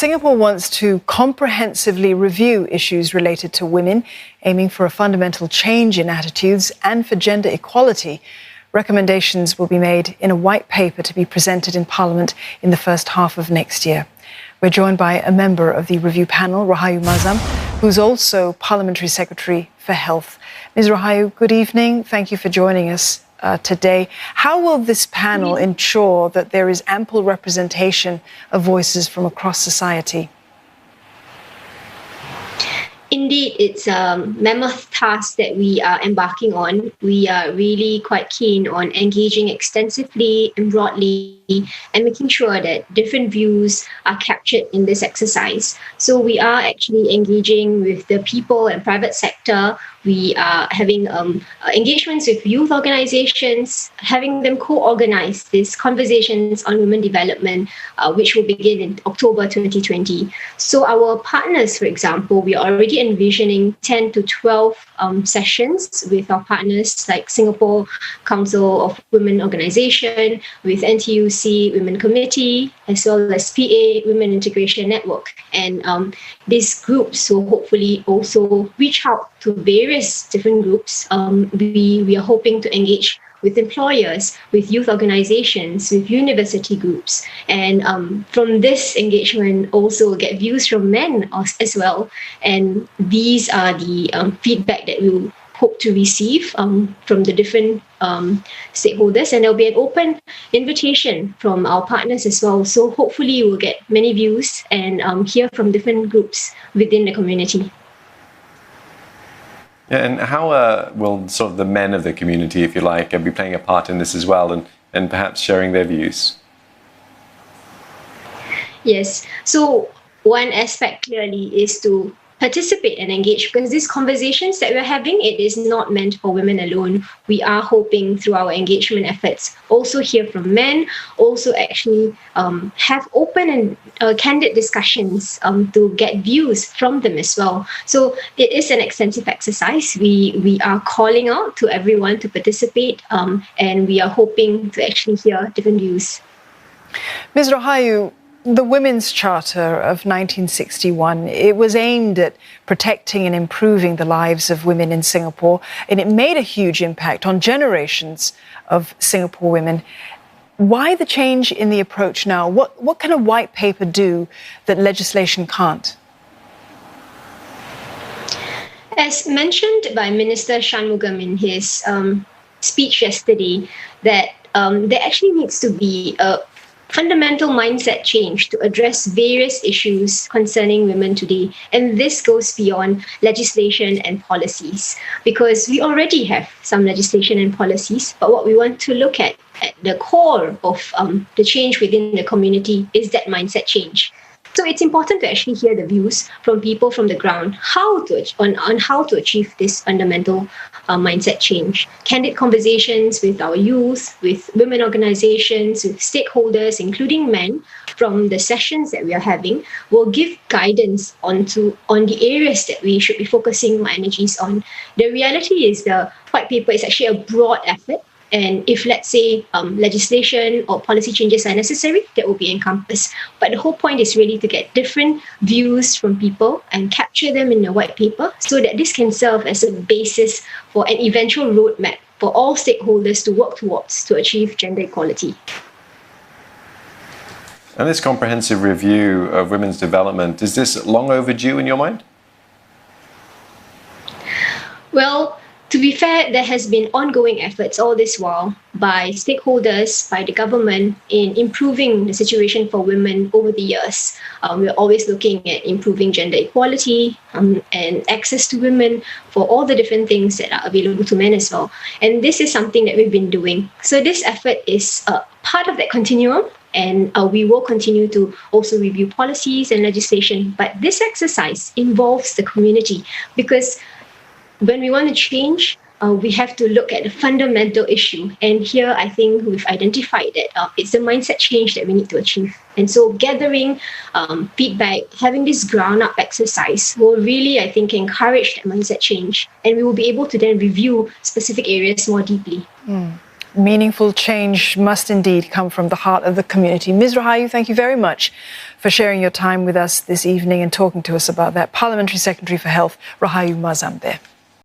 Singapore wants to comprehensively review issues related to women, aiming for a fundamental change in attitudes and for gender equality. Recommendations will be made in a white paper to be presented in Parliament in the first half of next year. We're joined by a member of the review panel, Rahayu Mahzam, who's also Parliamentary Secretary for Health. Ms. Rahayu, good evening. Thank you for joining us today. How will this panel ensure that there is ample representation of voices from across society? Indeed, it's a mammoth task that we are embarking on. We are really quite keen on engaging extensively and broadly and making sure that different views are captured in this exercise. So we are actually engaging with the people and private sector. We are having engagements with youth organizations, having them co-organize these conversations on women development, which will begin in October 2020. So our partners, for example, we are already envisioning 10 to 12 sessions with our partners like Singapore Council of Women Organization, with NTUC Women Committee, as well as PA Women Integration Network. And these groups will hopefully also reach out to various different groups. We are hoping to engage with employers, with youth organizations, with university groups. And from this engagement, also get views from men as well. And these are the feedback that we will hope to receive from the different stakeholders. And there'll be an open invitation from our partners as well. So hopefully we'll get many views and hear from different groups within the community. Yeah, and how will sort of the men of the community, if you like, be playing a part in this as well, and perhaps sharing their views? Yes. So one aspect clearly is to participate and engage, because these conversations that we're having, it is not meant for women alone. We are hoping through our engagement efforts also hear from men, also actually have open and candid discussions to get views from them as well. So it is an extensive exercise. We are calling out to everyone to participate, and we are hoping to actually hear different views. Ms. Rahayu, the Women's Charter of 1961, it was aimed at protecting and improving the lives of women in Singapore, and it made a huge impact on generations of Singapore women. Why the change in the approach now? What can a white paper do that legislation can't? As mentioned by Minister Shanmugam in his speech yesterday, that there actually needs to be a fundamental mindset change to address various issues concerning women today. And this goes beyond legislation and policies, because we already have some legislation and policies, but what we want to look at the core of the change within the community is that mindset change. So it's important to actually hear the views from people from the ground on how to achieve this fundamental mindset change. Candid conversations with our youth, with women organizations, with stakeholders, including men, from the sessions that we are having, will give guidance on the areas that we should be focusing our energies on. The reality is the white paper is actually a broad effort. And if, let's say, legislation or policy changes are necessary, that will be encompassed. But the whole point is really to get different views from people and capture them in the white paper so that this can serve as a basis for an eventual roadmap for all stakeholders to work towards to achieve gender equality. And this comprehensive review of women's development, is this long overdue in your mind? Well, to be fair, there has been ongoing efforts all this while by stakeholders, by the government, in improving the situation for women over the years. We're always looking at improving gender equality and access to women for all the different things that are available to men as well. And this is something that we've been doing. So this effort is part of that continuum. And we will continue to also review policies and legislation. But this exercise involves the community, because when we want to change, we have to look at the fundamental issue. And here, I think we've identified that it's the mindset change that we need to achieve. And so gathering feedback, having this ground-up exercise will really, I think, encourage that mindset change. And we will be able to then review specific areas more deeply. Meaningful change must indeed come from the heart of the community. Ms. Rahayu, thank you very much for sharing your time with us this evening and talking to us about that. Parliamentary Secretary for Health, Rahayu Mahzam there.